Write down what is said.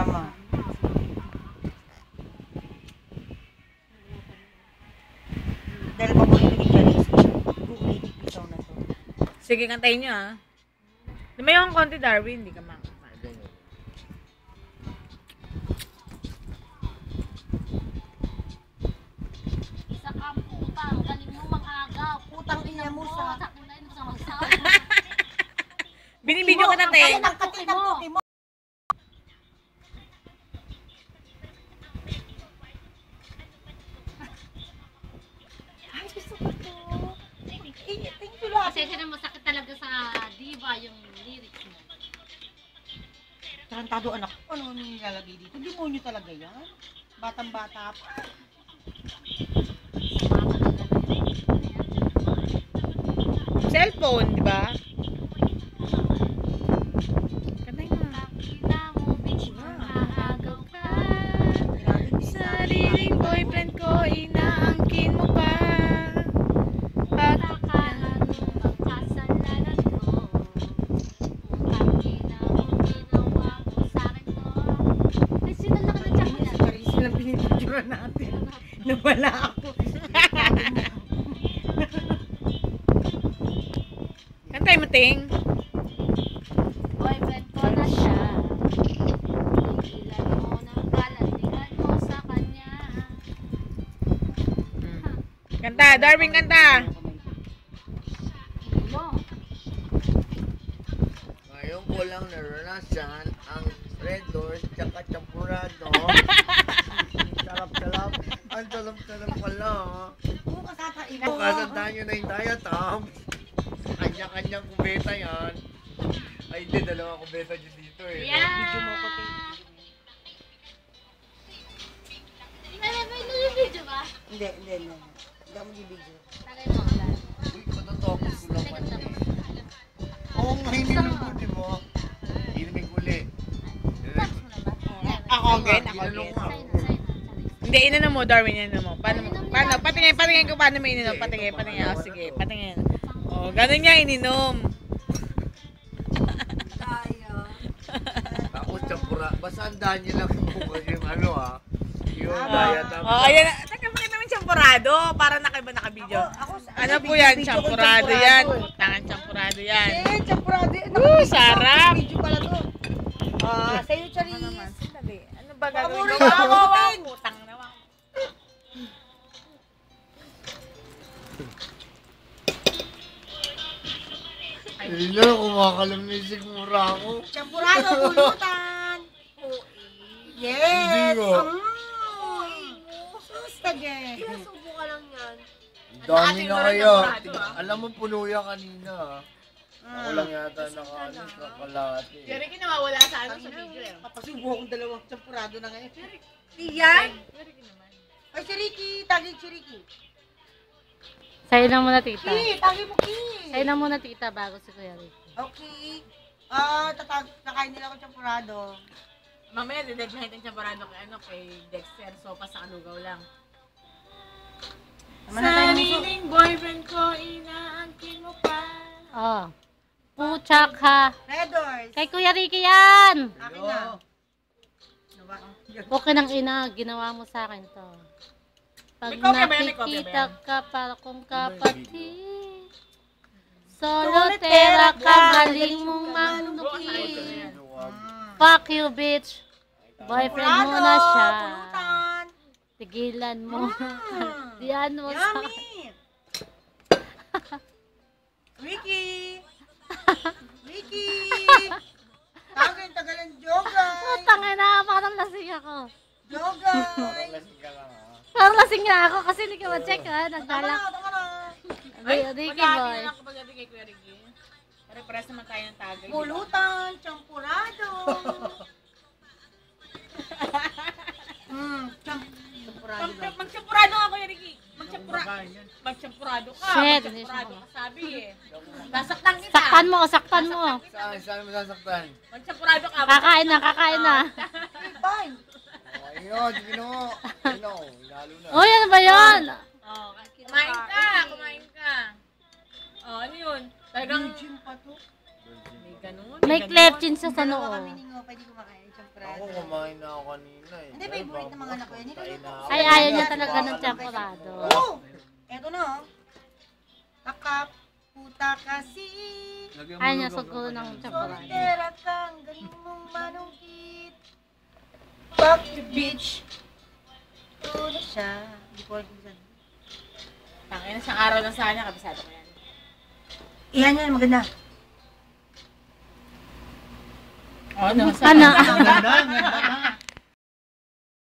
Tama. Dahil paborito ni Janice, uulitin ko ito na to. Sige, kantayin nyo ha. Lumayo ang konti, Darwin. Hindi ka makakanta. Isa kang putang, galing mo mag-agaw. Putang ina mo sa... Sakulay mo sa magsawa. Binibidyo ka na, te. Ang kating ng puti mo. Ay, gusto ko to. Thank you lang. Kasi na masakit talaga sa diva yung lyrics mo. Tarantado anak. Ano nilalagay dito? Demonyo talaga yan. Batang-bata pa. Cellphone, di ba? Kantayin na. Kita mo, bitch, mag-agaw ka. Sariling boyfriend ko, inaangkin mo pa. Takahan mo pagkasalanan ko. Utang ina mo, ginawa mo sa'kin to. Ay, sinala ka na dyan yan. Charisse lang pinipicturean natin. Nawala ako. Kantay mo, ting. Boyfriend ko na siya. Ilan mo ng kalandian mo sa kanya. Kanta, Darwin, kanta. Mo. Ngayon ko lang naranasan ang Red Doors tsaka Champurado. Sarap-sarap. Ang sarap-sarap pala. Bukas kakain mo. Kasandaan nyo na yung diatom. Kanya-kanyang kubeta yan. Ay hindi, dalawa kubeta nyo dito eh. Video mo ko, Ting. May video ba? Hindi. Hindi ako mag-video. Tagay mo. Uy, matatapos ko lang man eh. Oo nga, hindi nung buti mo. Inimig uli. Ako again, ako again. Hindi, inano mo, Darwin, inano mo. Paano? Patingin ko paano may ininom. Patingin. Oh, sige, patingin. Oh, ganun niya ininom. Ako champura. Basta andahan nyo lang yung ano ah. Yung diatom. Oh, ayan. Taka mo naman champurado. Para nakabidyo. Ano po yan? Champurado yan. Tangan champurado yan. Champurado. Sarap. Video pala to. Sa'yo, Charisse. Ano ba gagawin Paborito ko? ko, Ting. Putang naman. Hindi na, kumakalamisig mura ako. Champurado, pulutan. Yes. Hindi ko. Sustage. Subo ka lang yan. Ang dami na kaya. ah. Alam mo, puno yan kanina. Ako lang yata nakalati. Pero kinawawala sa ano sa video eh. Papasubo akong dalawang champurado na ngayon. Iyan? Pero naman. Ay, si Ricky. Tagin si Ricky. Sa'yo lang muna, tita. Ki, tagin mo, Ki. Sa'yo lang muna, tita, bago si Kuya Rick. Okay. Kakain nila ako champurado. Mamaya, dideg na hitang champurado kay Dexter. Sopa sa kalugaw lang. Sariling boyfriend ko, inaangkin mo pa. Oh. Puchak ha. Red Doors. Kay Kuya Ricky yan. Akin na. Okay ng ina, ginawa mo sa akin to. Pag May kopya ba yan? May kopya ba nakikita yan? ka para kong kapatid. Solotera ka, galing mong manukin. Fuck you, bitch. Boyfriend mo na siya. Pulutan. Tigilan mo. Diyan mo sa... Yummy. Ricky. Ricky. Tagin, tagalan jogay. Putangin na, parang lasing ako. Jogay. Lasing ka lang ah. Parang lasing nga ako kasi hindi ko ma-check ha. Nagdala. Tama na. Ricky boy. Lang kapag natin kay Kuya Ricky. Pare-pares naman tayo ng tagay. Pulutan, champurado. Champurado daw. Magchampurado nga, Kuya Ricky. Magchampurado ka. Shit, Magchampurado ka, sabi eh. Sasaktan kita. Saktan mo, saktan mo. Saan mo sasaktan? Magchampurado ka. Kakain na, kakain na. Fine. Ayun, sige na mo. Ayun, lalo na. Uy, ano ba yun? Oh, kumain ka. Oh, ano yun? Talagang Gym pa to. ganun. May ganun. cleptin sa Dalawa noo. kami ni Ngo, pwede kumakain siyang Ako prado. kumain na ako kanina eh. Hindi, favorite ng mga anak ko yan. Ay, ayaw niya talaga ng temporado. Oo! Eto na oh. Takap, puta kasi. Ayaw niya siguro ng temporado. Soltera kang, galing mong manungkit. Back to beach. Tulo siya. Before ko sa... Tangina, isang araw lang sa kanya, kabisado ko yan. Iyan yan, maganda. Oh, no, Ano? Ang ganda, ang ganda.